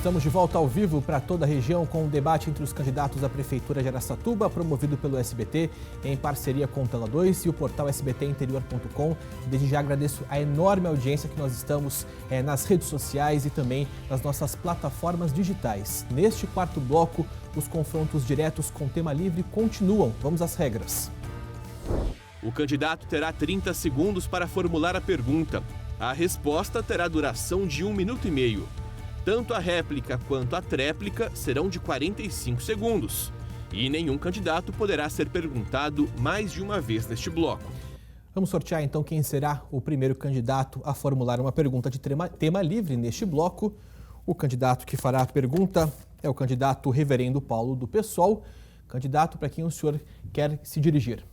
Estamos de volta ao vivo para toda a região com o debate entre os candidatos à Prefeitura de Araçatuba, promovido pelo SBT, em parceria com o Tela 2 e o portal sbtinterior.com. Desde já agradeço a enorme audiência que nós estamos nas redes sociais e também nas nossas plataformas digitais. Neste quarto bloco, os confrontos diretos com tema livre continuam. Vamos às regras. O candidato terá 30 segundos para formular a pergunta. A resposta terá duração de 1 minuto e meio. Tanto a réplica quanto a tréplica serão de 45 segundos. E nenhum candidato poderá ser perguntado mais de uma vez neste bloco. Vamos sortear então quem será o primeiro candidato a formular uma pergunta de tema livre neste bloco. O candidato que fará a pergunta é o candidato Reverendo Paulo do PSOL. Candidato para quem o senhor quer se dirigir.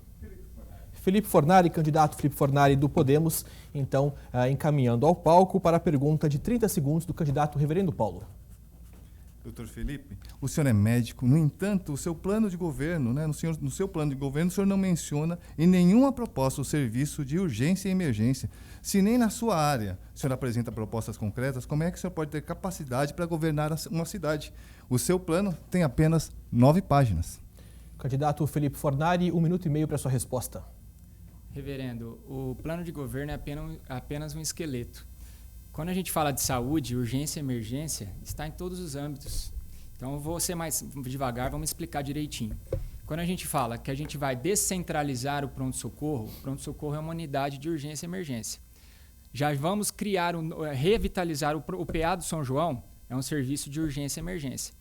Felipe Fornari, candidato Felipe Fornari do Podemos, então encaminhando ao palco para a pergunta de 30 segundos do candidato Reverendo Paulo. Doutor Felipe, o senhor é médico, no entanto, o seu plano de governo, no seu plano de governo, o senhor não menciona em nenhuma proposta o serviço de urgência e emergência. Se nem na sua área o senhor apresenta propostas concretas, como é que o senhor pode ter capacidade para governar uma cidade? O seu plano tem apenas 9 páginas. Candidato Felipe Fornari, 1 minuto e meio para a sua resposta. Reverendo, o plano de governo é apenas um esqueleto. Quando a gente fala de saúde, urgência e emergência, está em todos os âmbitos. Então, eu vou ser mais devagar, vamos explicar direitinho. Quando a gente fala que a gente vai descentralizar o pronto-socorro é uma unidade de urgência e emergência. Já vamos revitalizar o PA do São João, é um serviço de urgência e emergência.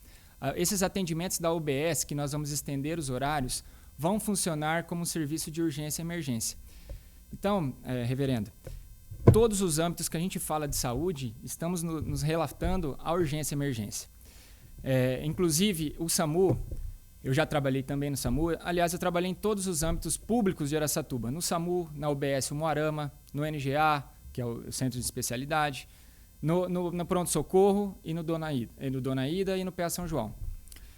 Esses atendimentos da UBS, que nós vamos estender os horários, vão funcionar como um serviço de urgência e emergência. Então, reverendo, todos os âmbitos que a gente fala de saúde, estamos nos relatando à urgência e emergência. Inclusive, o SAMU, eu já trabalhei também no SAMU, aliás, eu trabalhei em todos os âmbitos públicos de Araçatuba, no SAMU, na UBS Umuarama, no NGA, que é o Centro de Especialidade, no Pronto-Socorro e no Dona Ida e no PA São João.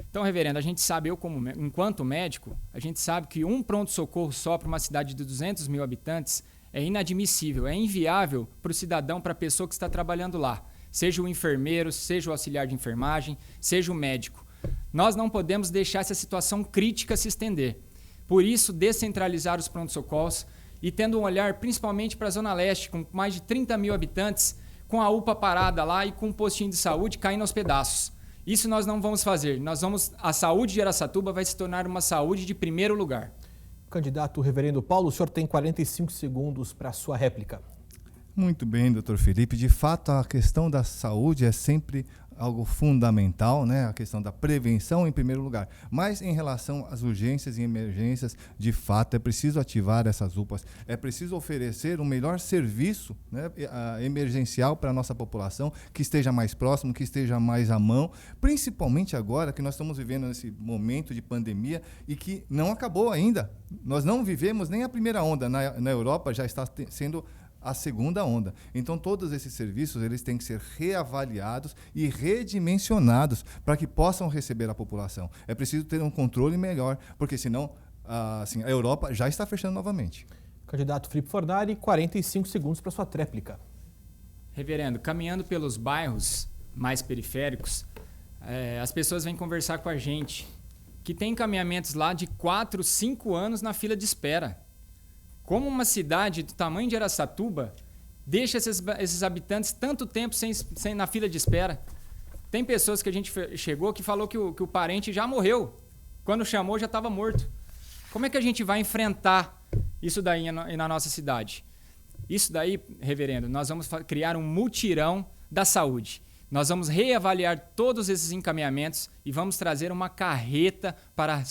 Então, reverendo, a gente sabe, enquanto médico, a gente sabe que um pronto-socorro só para uma cidade de 200 mil habitantes é inadmissível, é inviável para o cidadão, para a pessoa que está trabalhando lá. Seja o enfermeiro, seja o auxiliar de enfermagem, seja o médico. Nós não podemos deixar essa situação crítica se estender. Por isso, descentralizar os pronto-socorros e tendo um olhar principalmente para a Zona Leste, com mais de 30 mil habitantes, com a UPA parada lá e com um postinho de saúde caindo aos pedaços. Isso nós não vamos fazer. A saúde de Araçatuba vai se tornar uma saúde de primeiro lugar. Candidato Reverendo Paulo, o senhor tem 45 segundos para a sua réplica. Muito bem, doutor Felipe. De fato, a questão da saúde é sempre algo fundamental, né? A questão da prevenção em primeiro lugar. Mas em relação às urgências e emergências, de fato, é preciso ativar essas UPAs, é preciso oferecer um melhor serviço, né, emergencial para a nossa população, que esteja mais próximo, que esteja mais à mão, principalmente agora que nós estamos vivendo nesse momento de pandemia e que não acabou ainda. Nós não vivemos nem a primeira onda. Na Europa já está sendo a segunda onda. Então, todos esses serviços eles têm que ser reavaliados e redimensionados para que possam receber a população. É preciso ter um controle melhor, porque senão a Europa já está fechando novamente. Candidato Felipe Fornari, 45 segundos para sua tréplica. Reverendo, caminhando pelos bairros mais periféricos, as pessoas vêm conversar com a gente que tem encaminhamentos lá de 4, 5 anos na fila de espera. Como uma cidade do tamanho de Araçatuba deixa esses habitantes tanto tempo sem na fila de espera? Tem pessoas que a gente chegou que falou que o parente já morreu. Quando chamou, já estava morto. Como é que a gente vai enfrentar isso daí na nossa cidade? Isso daí, reverendo, nós vamos criar um mutirão da saúde. Nós vamos reavaliar todos esses encaminhamentos e vamos trazer uma carreta para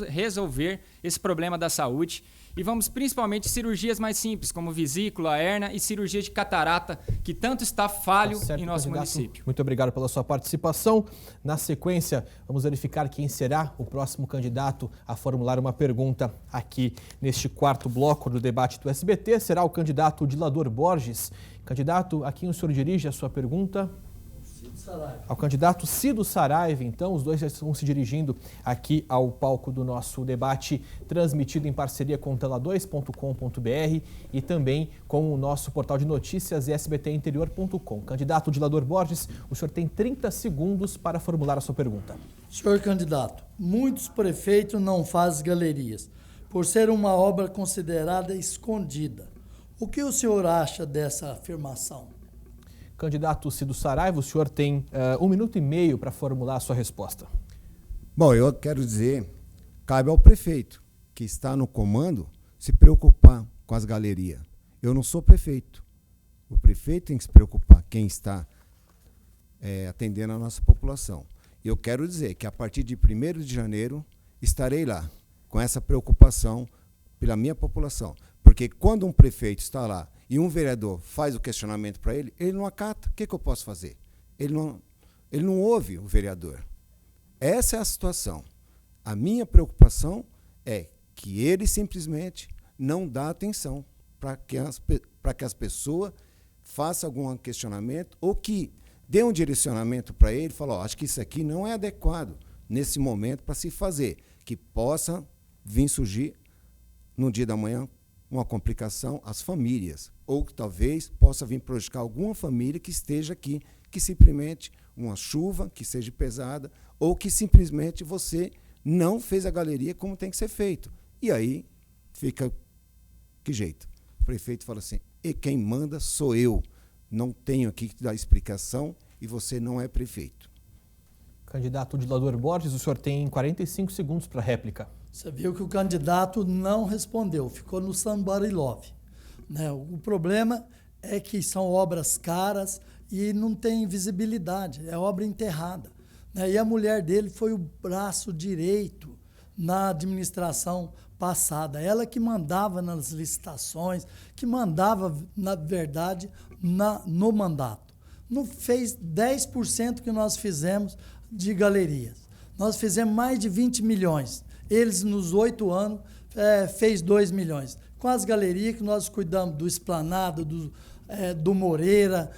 resolver esse problema da saúde. E vamos principalmente cirurgias mais simples, como vesícula, hérnia e cirurgia de catarata, que tanto está falho em nosso município. Muito obrigado pela sua participação. Na sequência, vamos verificar quem será o próximo candidato a formular uma pergunta aqui neste quarto bloco do debate do SBT. Será o candidato Dilador Borges. Candidato, a quem o senhor dirige a sua pergunta? Ao candidato Cido Saraiva, então, os dois já estão se dirigindo aqui ao palco do nosso debate, transmitido em parceria com tela2.com.br e também com o nosso portal de notícias sbtinterior.com. Candidato Dilador Borges, o senhor tem 30 segundos para formular a sua pergunta. Senhor candidato, muitos prefeitos não fazem galerias, por ser uma obra considerada escondida. O que o senhor acha dessa afirmação? Candidato Cido Saraiva, o senhor tem 1 minuto e meio para formular a sua resposta. Bom, eu quero dizer, cabe ao prefeito que está no comando se preocupar com as galerias. Eu não sou prefeito. O prefeito tem que se preocupar quem está atendendo a nossa população. Eu quero dizer que a partir de 1º de janeiro estarei lá com essa preocupação pela minha população. Porque quando um prefeito está lá e um vereador faz o questionamento para ele, ele não acata. O que eu posso fazer? Ele não ouve o vereador. Essa é a situação. A minha preocupação é que ele simplesmente não dá atenção para que as pessoas façam algum questionamento ou que dê um direcionamento para ele e fale, acho que isso aqui não é adequado nesse momento para se fazer, que possa vir surgir no dia da manhã uma complicação às famílias, ou que talvez possa vir prejudicar alguma família que esteja aqui, que simplesmente uma chuva que seja pesada, ou que simplesmente você não fez a galeria como tem que ser feito. E aí fica, que jeito? O prefeito fala assim, e quem manda sou eu, não tenho aqui que dar explicação e você não é prefeito. Candidato Dilador Borges, o senhor tem 45 segundos para réplica. Você viu que o candidato não respondeu, ficou no somebody love, né? O problema é que são obras caras e não tem visibilidade, é obra enterrada, né? E a mulher dele foi o braço direito na administração passada, ela que mandava nas licitações, que mandava, na verdade, no mandato. Não fez 10% que nós fizemos de galerias. Nós fizemos mais de 20 milhões. Eles, nos 8 anos, fez 2 milhões. Com as galerias que nós cuidamos do Esplanado, do Moreira,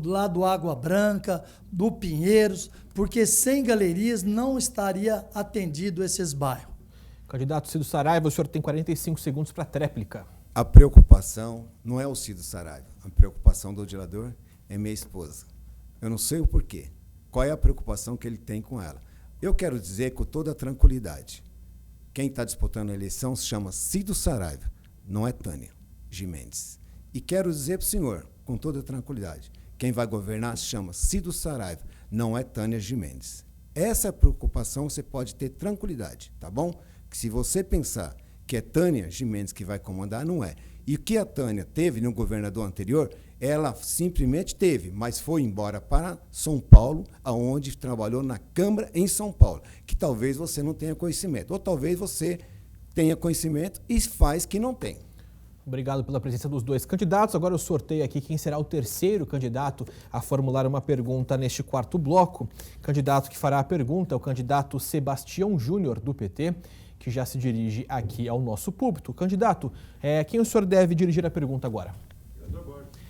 lá do Água Branca, do Pinheiros, porque sem galerias não estaria atendido esses bairros. Candidato Cido Saraiva, o senhor tem 45 segundos para tréplica. A preocupação não é o Cido Saraiva. A preocupação do dilador é minha esposa. Eu não sei o porquê. Qual é a preocupação que ele tem com ela? Eu quero dizer com toda a tranquilidade, quem está disputando a eleição se chama Cido Saraiva, não é Tânia Gimenez. E quero dizer para o senhor, com toda a tranquilidade, quem vai governar se chama Cido Saraiva, não é Tânia Gimenez. Essa preocupação você pode ter tranquilidade, tá bom? Que se você pensar que é Tânia Gimenez que vai comandar, não é. E o que a Tânia teve no governador anterior, ela simplesmente teve, mas foi embora para São Paulo, aonde trabalhou na Câmara em São Paulo, que talvez você não tenha conhecimento, ou talvez você tenha conhecimento e faz que não tem. Obrigado pela presença dos dois candidatos. Agora eu sorteio aqui quem será o terceiro candidato a formular uma pergunta neste quarto bloco. O candidato que fará a pergunta é o candidato Sebastião Júnior, do PT, que já se dirige aqui ao nosso púlpito. Candidato, quem o senhor deve dirigir a pergunta agora?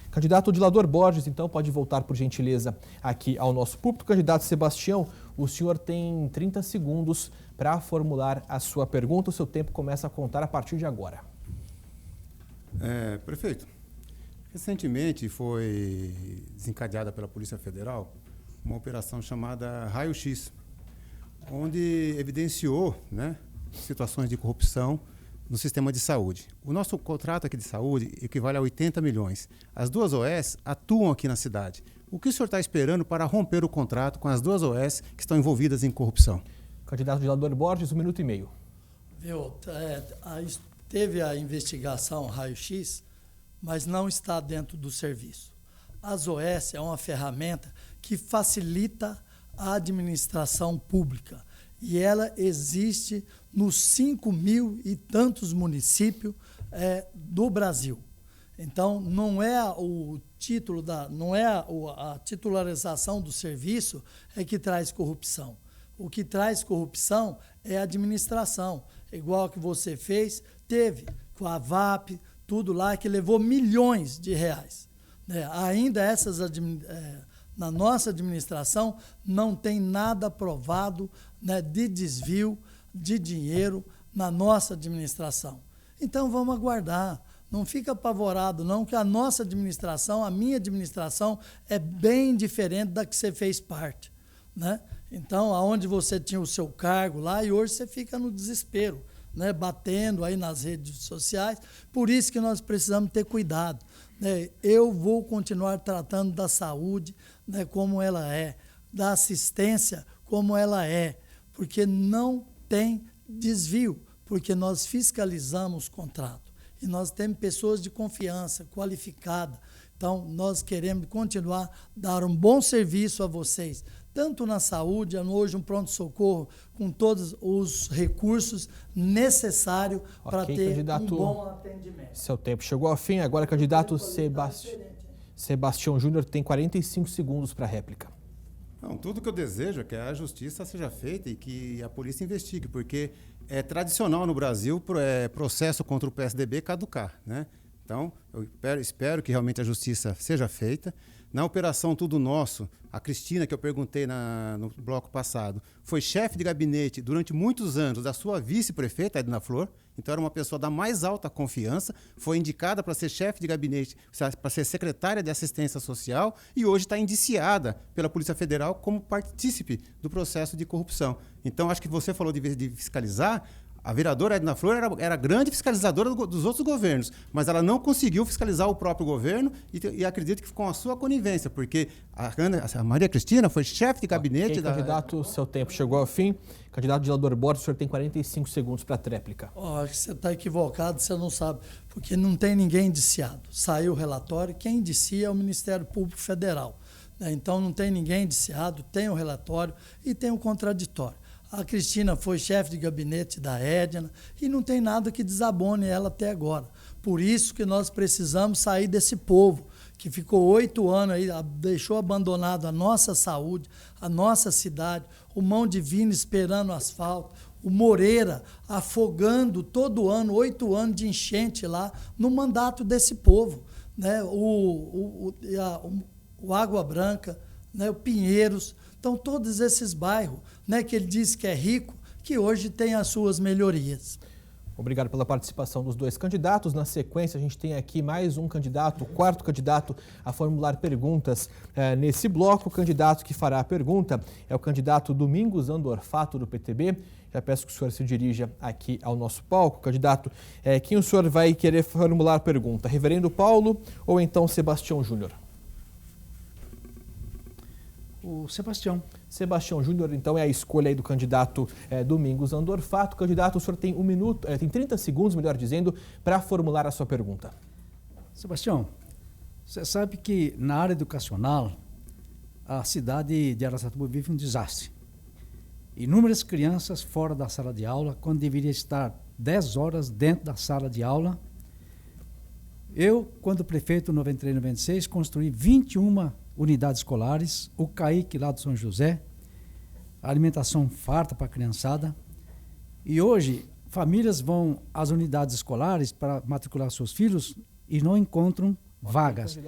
Candidato Dilador Borges, então, pode voltar, por gentileza, aqui ao nosso púlpito. Candidato Sebastião, o senhor tem 30 segundos para formular a sua pergunta. O seu tempo começa a contar a partir de agora. Prefeito, recentemente foi desencadeada pela Polícia Federal uma operação chamada Raio X, onde evidenciou, né, situações de corrupção no sistema de saúde. O nosso contrato aqui de saúde equivale a 80 milhões. As duas OS atuam aqui na cidade. O que o senhor está esperando para romper o contrato com as duas OS que estão envolvidas em corrupção? Candidato Dilador Borges, 1 minuto e meio. Teve a investigação Raio-X, mas não está dentro do serviço. As OS é uma ferramenta que facilita a administração pública e ela existe nos 5.000 e tantos municípios do Brasil. Então, não é o título a titularização do serviço que traz corrupção. O que traz corrupção é a administração. Igual que você fez, teve com a VAP, tudo lá, que levou milhões de reais. Ainda Na nossa administração não tem nada provado, né, de desvio de dinheiro na nossa administração. Então vamos aguardar. Não fica apavorado não, que a nossa administração, a minha administração, é bem diferente da que você fez parte, né? Então, aonde você tinha o seu cargo lá e hoje você fica no desespero, né, batendo aí nas redes sociais. Por isso que nós precisamos ter cuidado, né? Eu vou continuar tratando da saúde, né, como ela é, da assistência como ela é, porque não tem desvio, porque nós fiscalizamos o contrato e nós temos pessoas de confiança, qualificada. Então, nós queremos continuar a dar um bom serviço a vocês, tanto na saúde, hoje um pronto-socorro com todos os recursos necessários para ter um bom atendimento. Seu tempo chegou ao fim, agora candidato Sebastião Júnior tem 45 segundos para a réplica. Não, tudo que eu desejo é que a justiça seja feita e que a polícia investigue, porque é tradicional no Brasil processo contra o PSDB caducar, né? Então, eu espero que realmente a justiça seja feita. Na Operação Tudo Nosso, a Cristina, que eu perguntei no bloco passado, foi chefe de gabinete durante muitos anos da sua vice-prefeita, Edna Flor. Então, era uma pessoa da mais alta confiança, foi indicada para ser chefe de gabinete, para ser secretária de assistência social e hoje está indiciada pela Polícia Federal como partícipe do processo de corrupção. Então, acho que você falou de fiscalizar. A vereadora Edna Flor era grande fiscalizadora dos outros governos, mas ela não conseguiu fiscalizar o próprio governo e acredito que com a sua conivência, porque a Maria Cristina foi chefe de gabinete da... Candidato, seu tempo chegou ao fim. Candidato Dilador Borges, o senhor tem 45 segundos para a tréplica. Acho que você está equivocado, você não sabe, porque não tem ninguém indiciado. Saiu o relatório, quem indicia é o Ministério Público Federal, né? Então não tem ninguém indiciado, tem o relatório e tem o contraditório. A Cristina foi chefe de gabinete da Edna e não tem nada que desabone ela até agora. Por isso que nós precisamos sair desse povo que ficou 8 anos aí, deixou abandonado a nossa saúde, a nossa cidade, o Mão Divino esperando asfalto, o Moreira afogando todo ano, 8 anos de enchente lá, no mandato desse povo, né? O Água Branca, né? O Pinheiros. Então, todos esses bairros, né, que ele diz que é rico, que hoje tem as suas melhorias. Obrigado pela participação dos dois candidatos. Na sequência, a gente tem aqui mais um candidato, o quarto candidato a formular perguntas nesse bloco. O candidato que fará a pergunta é o candidato Domingos Andorfato, do PTB. Já peço que o senhor se dirija aqui ao nosso palco. Candidato, quem o senhor vai querer formular a pergunta? Reverendo Paulo ou então Sebastião Júnior? O Sebastião. Sebastião Júnior, então, é a escolha aí do candidato Domingos Andorfato. Candidato, o senhor tem tem 30 segundos, melhor dizendo, para formular a sua pergunta. Sebastião, você sabe que na área educacional, a cidade de Araçatuba vive um desastre. Inúmeras crianças fora da sala de aula, quando deveria estar 10 horas dentro da sala de aula. Eu, quando prefeito, em 93 e 96, construí 21 unidades escolares, o CAIC lá do São José, a alimentação farta para a criançada. E hoje, famílias vão às unidades escolares para matricular seus filhos e não encontram vagas.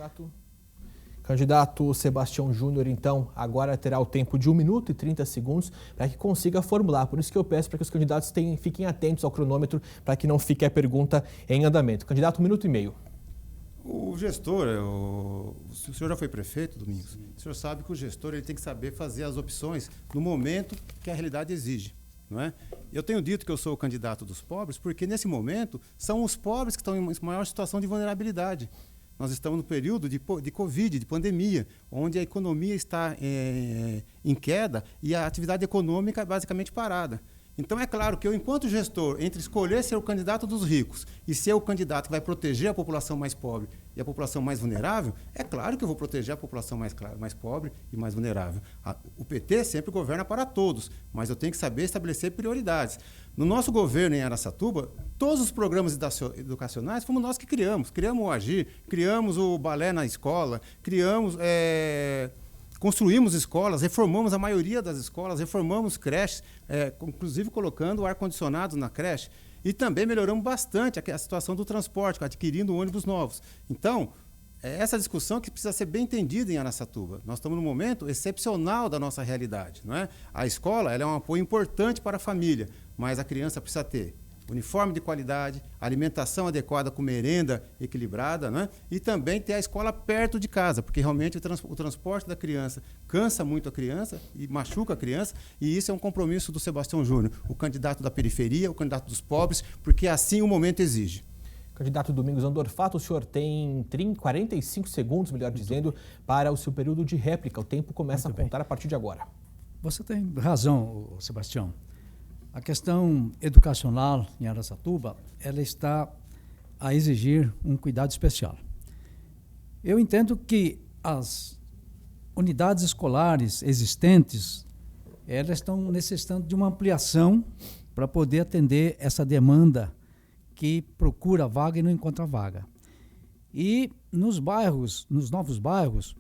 Candidato Sebastião Júnior, então, agora terá o tempo de 1 minuto e 30 segundos para que consiga formular. Por isso que eu peço para que os candidatos fiquem atentos ao cronômetro para que não fique a pergunta em andamento. Candidato, 1 minuto e meio. O gestor, o senhor já foi prefeito, Domingos? Sim. O senhor sabe que o gestor ele tem que saber fazer as opções no momento que a realidade exige, não é? Eu tenho dito que eu sou o candidato dos pobres porque, nesse momento, são os pobres que estão em maior situação de vulnerabilidade. Nós estamos no período de Covid, de pandemia, onde a economia está em queda e a atividade econômica é basicamente parada. Então, é claro que eu, enquanto gestor, entre escolher ser o candidato dos ricos e ser o candidato que vai proteger a população mais pobre e a população mais vulnerável, é claro que eu vou proteger a população mais pobre e mais vulnerável. O PT sempre governa para todos, mas eu tenho que saber estabelecer prioridades. No nosso governo em Araçatuba, todos os programas educacionais fomos nós que criamos. Criamos o Agir, criamos o balé na escola, construímos escolas, reformamos a maioria das escolas, reformamos creches, inclusive colocando ar-condicionado na creche, e também melhoramos bastante a situação do transporte, adquirindo ônibus novos. Então, é essa discussão que precisa ser bem entendida em Araçatuba. Nós estamos num momento excepcional da nossa realidade, não é? A escola, ela é um apoio importante para a família, mas a criança precisa ter uniforme de qualidade, alimentação adequada com merenda equilibrada, né? E também ter a escola perto de casa, porque realmente o transporte da criança cansa muito a criança e machuca a criança, e isso é um compromisso do Sebastião Júnior, o candidato da periferia, o candidato dos pobres, porque assim o momento exige. Candidato Domingos Andorfato, o senhor tem 45 segundos, melhor dizendo, para o seu período de réplica. O tempo começa a contar a partir de agora. Você tem razão, Sebastião. A questão educacional em Araçatuba, ela está a exigir um cuidado especial. Eu entendo que as unidades escolares existentes, elas estão necessitando de uma ampliação para poder atender essa demanda que procura vaga e não encontra vaga. E nos bairros, nos novos bairros,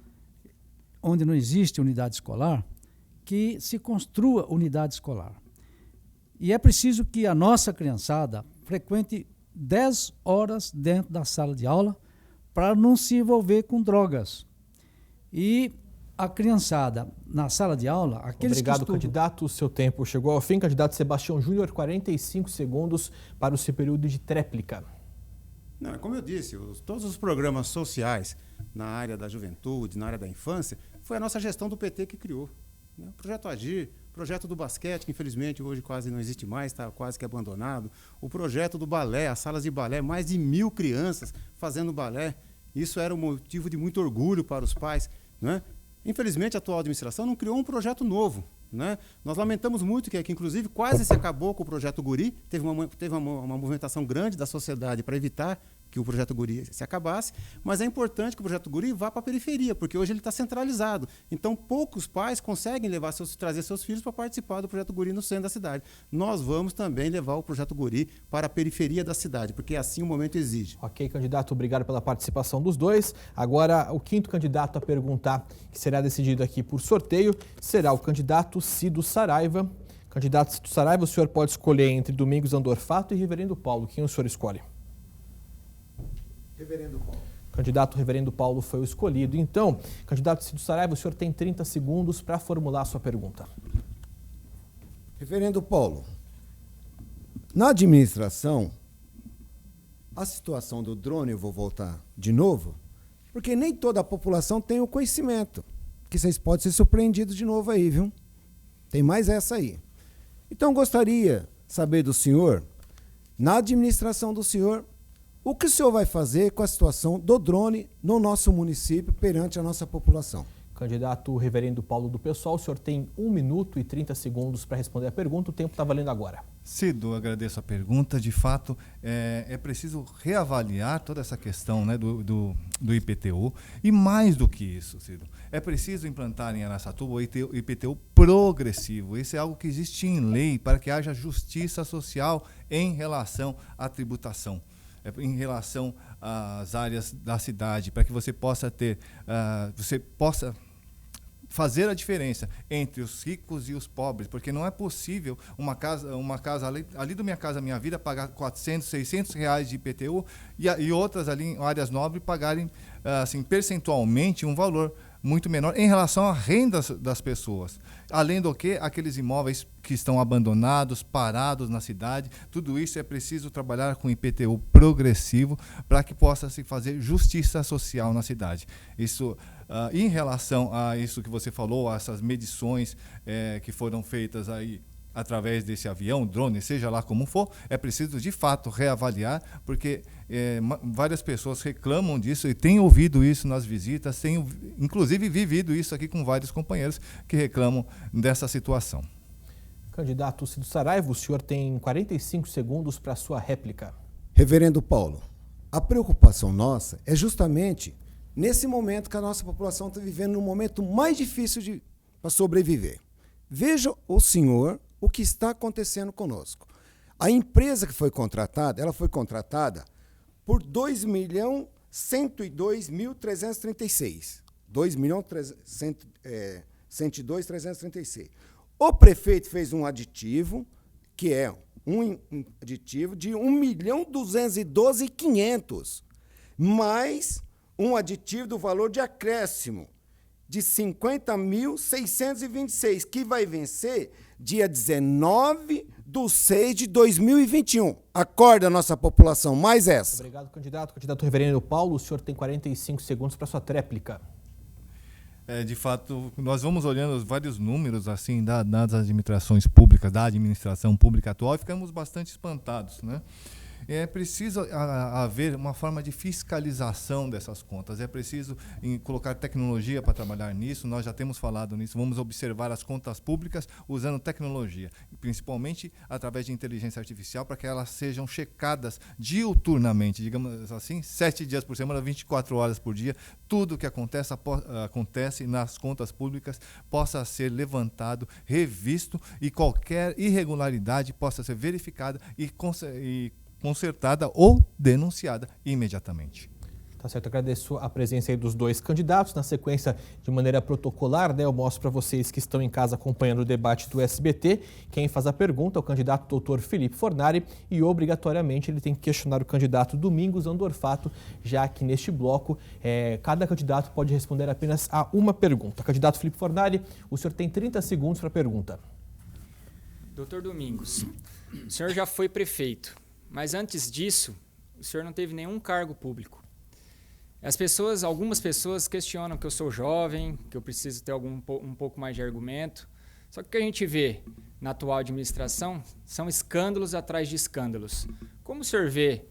onde não existe unidade escolar, que se construa unidade escolar. E é preciso que a nossa criançada frequente 10 horas dentro da sala de aula para não se envolver com drogas. E a criançada na sala de aula, aqueles Obrigado, que estudam... candidato. O seu tempo chegou ao fim. Candidato Sebastião Júnior, 45 segundos para o seu período de tréplica. Não, como eu disse, todos os programas sociais na área da juventude, na área da infância, foi a nossa gestão do PT que criou. Né? O Projeto Agir, projeto do basquete, que infelizmente hoje quase não existe mais, está quase que abandonado. O projeto do balé, as salas de balé, mais de 1.000 crianças fazendo balé. Isso era um motivo de muito orgulho para os pais. Né? Infelizmente, a atual administração não criou um projeto novo. Né? Nós lamentamos muito que inclusive, quase se acabou com o projeto Guri. Teve uma movimentação grande da sociedade para evitar que o projeto Guri se acabasse, mas é importante que o projeto Guri vá para a periferia, porque hoje ele está centralizado. Então, poucos pais conseguem trazer seus filhos para participar do projeto Guri no centro da cidade. Nós vamos também levar o projeto Guri para a periferia da cidade, porque assim o momento exige. Ok, candidato, obrigado pela participação dos dois. Agora, o quinto candidato a perguntar, que será decidido aqui por sorteio, será o candidato Cido Saraiva. Candidato Cido Saraiva, o senhor pode escolher entre Domingos Andorfato e Reverendo Paulo. Quem o senhor escolhe? Reverendo Paulo. Candidato Reverendo Paulo foi o escolhido. Então, candidato Cido Saraiva, o senhor tem 30 segundos para formular a sua pergunta. Reverendo Paulo, na administração, a situação do drone, eu vou voltar de novo, porque nem toda a população tem o conhecimento, que vocês podem ser surpreendidos de novo aí, viu? Tem mais essa aí. Então, gostaria de saber do senhor, na administração do senhor, o que o senhor vai fazer com a situação do drone no nosso município perante a nossa população? Candidato Reverendo Paulo do PSOL, o senhor tem 1 minuto e 30 segundos para responder a pergunta. O tempo está valendo agora. Cido, agradeço a pergunta. De fato, é preciso reavaliar toda essa questão, né, do IPTU. E mais do que isso, Cido, é preciso implantar em Araçatuba o IPTU progressivo. Isso é algo que existe em lei para que haja justiça social em relação à tributação, em relação às áreas da cidade, para que você possa fazer a diferença entre os ricos e os pobres, porque não é possível uma casa ali do Minha Casa Minha Vida pagar 400, 600 reais de IPTU e outras ali em áreas nobres pagarem assim, percentualmente um valor muito menor em relação à renda das pessoas. Além do que, aqueles imóveis que estão abandonados, parados na cidade, tudo isso é preciso trabalhar com IPTU progressivo para que possa se fazer justiça social na cidade. Isso, em relação a isso que você falou, a essas medições que foram feitas aí através desse avião, drone, seja lá como for, é preciso de fato reavaliar, porque várias pessoas reclamam disso e têm ouvido isso nas visitas, têm inclusive vivido isso aqui com vários companheiros que reclamam dessa situação. Candidato Cido Saraiva, o senhor tem 45 segundos para a sua réplica. Reverendo Paulo, a preocupação nossa é justamente nesse momento que a nossa população está vivendo um momento mais difícil para sobreviver. Veja o senhor o que está acontecendo conosco. A empresa que foi contratada, ela foi contratada por 2.102.336. 2.102.336. O prefeito fez um aditivo, que é um aditivo de 1.212.500. Mas um aditivo do valor de acréscimo de 50.626, que vai vencer dia 19/6/2021. Acorda, nossa população, mais essa. Obrigado, candidato. Candidato Reverendo Paulo, o senhor tem 45 segundos para sua tréplica. De fato, nós vamos olhando vários números assim das administrações públicas, da administração pública atual, e ficamos bastante espantados, né? É preciso haver uma forma de fiscalização dessas contas. É preciso colocar tecnologia para trabalhar nisso. Nós já temos falado nisso. Vamos observar as contas públicas usando tecnologia, principalmente através de inteligência artificial, para que elas sejam checadas diuturnamente, digamos assim, 7 dias por semana, 24 horas por dia. Tudo que acontece nas contas públicas possa ser levantado, revisto, e qualquer irregularidade possa ser verificada e consertada ou denunciada imediatamente. Tá certo, agradeço a presença aí dos dois candidatos. Na sequência, de maneira protocolar, né, eu mostro para vocês que estão em casa acompanhando o debate do SBT. Quem faz a pergunta é o candidato doutor Felipe Fornari, e obrigatoriamente ele tem que questionar o candidato Domingos Andorfato, já que neste bloco cada candidato pode responder apenas a uma pergunta. Candidato Felipe Fornari, o senhor tem 30 segundos para a pergunta. Doutor Domingos, o senhor já foi prefeito, mas antes disso, o senhor não teve nenhum cargo público. Algumas pessoas questionam que eu sou jovem, que eu preciso ter um pouco mais de argumento. Só que o que a gente vê na atual administração são escândalos atrás de escândalos. Como o senhor vê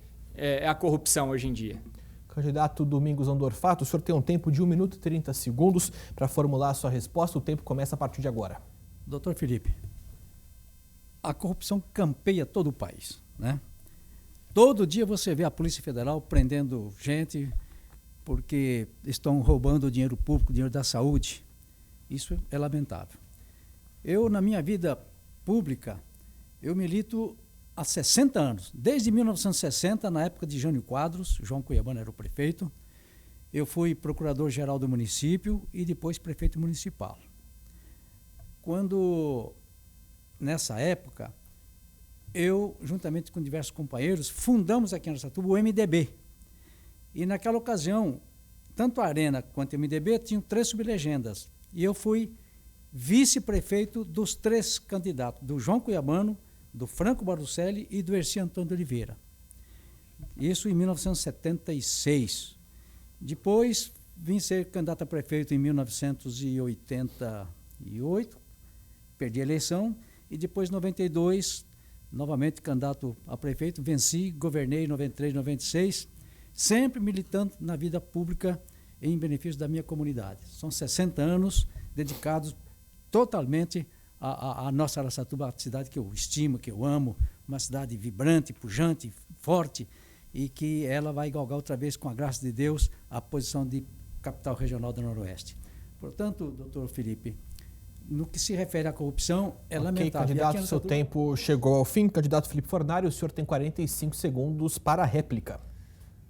a corrupção hoje em dia? Candidato Domingos Andorfato, o senhor tem um tempo de 1 minuto e 30 segundos para formular a sua resposta. O tempo começa a partir de agora. Doutor Felipe, a corrupção campeia todo o país, né? Todo dia você vê a Polícia Federal prendendo gente porque estão roubando o dinheiro público, o dinheiro da saúde. Isso é lamentável. Eu, na minha vida pública, eu milito há 60 anos. Desde 1960, na época de Jânio Quadros, João Cuiabano era o prefeito, eu fui procurador-geral do município e depois prefeito municipal. Nessa época, eu, juntamente com diversos companheiros, fundamos aqui em Araçatuba o MDB. E naquela ocasião, tanto a Arena quanto o MDB tinham 3 sublegendas. E eu fui vice-prefeito dos 3 candidatos, do João Cuiabano, do Franco Barucelli e do Erci Antônio de Oliveira. Isso em 1976. Depois, vim ser candidato a prefeito em 1988, perdi a eleição, e depois, em 92, novamente candidato a prefeito, venci, governei em 93, 96, sempre militando na vida pública em benefício da minha comunidade. São 60 anos dedicados totalmente à nossa Araçatuba, a cidade que eu estimo, que eu amo, uma cidade vibrante, pujante, forte, e que ela vai galgar outra vez, com a graça de Deus, a posição de capital regional do Noroeste. Portanto, doutor Felipe, no que se refere à corrupção, é lamentável. Candidato, seu tempo chegou ao fim. Candidato Felipe Fornari, o senhor tem 45 segundos para a réplica.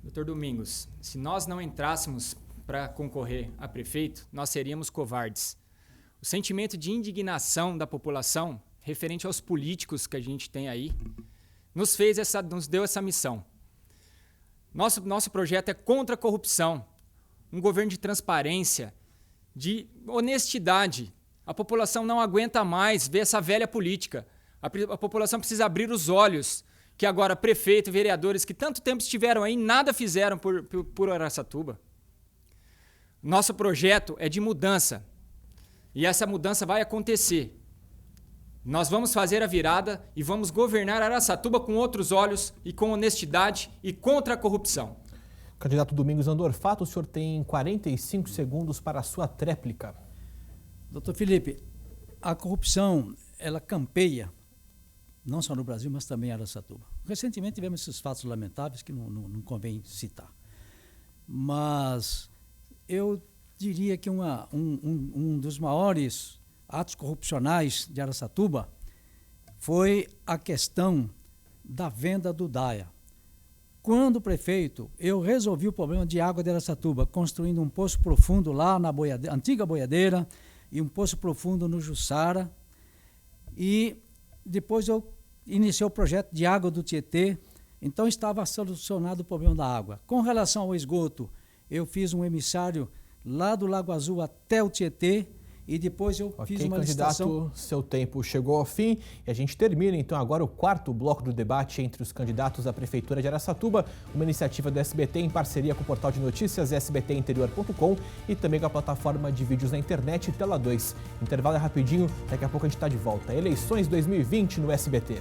Doutor Domingos, se nós não entrássemos para concorrer a prefeito, nós seríamos covardes. O sentimento de indignação da população referente aos políticos que a gente tem aí nos deu essa missão. Nosso projeto é contra a corrupção, um governo de transparência, de honestidade. A população não aguenta mais ver essa velha política. A população precisa abrir os olhos, que agora prefeito, vereadores que tanto tempo estiveram aí, nada fizeram por Araçatuba. Nosso projeto é de mudança, e essa mudança vai acontecer. Nós vamos fazer a virada e vamos governar Araçatuba com outros olhos e com honestidade e contra a corrupção. Candidato Domingos Andorfato, o senhor tem 45 segundos para a sua tréplica. Doutor Felipe, a corrupção, ela campeia, não só no Brasil, mas também em Araçatuba. Recentemente tivemos esses fatos lamentáveis que não convém citar. Mas eu diria que um dos maiores atos corrupcionais de Araçatuba foi a questão da venda do DAIA. Quando prefeito, eu resolvi o problema de água de Araçatuba, construindo um poço profundo lá na antiga boiadeira e um poço profundo no Jussara. E depois eu iniciei o projeto de água do Tietê, então estava solucionado o problema da água. Com relação ao esgoto, eu fiz um emissário lá do Lago Azul até o Tietê, e depois eu fiz uma licitação. Candidato, seu tempo chegou ao fim e a gente termina então agora o quarto bloco do debate entre os candidatos à Prefeitura de Araçatuba, uma iniciativa do SBT em parceria com o portal de notícias sbtinterior.com e também com a plataforma de vídeos na internet Tela 2. Intervalo é rapidinho, daqui a pouco a gente está de volta. Eleições 2020 no SBT.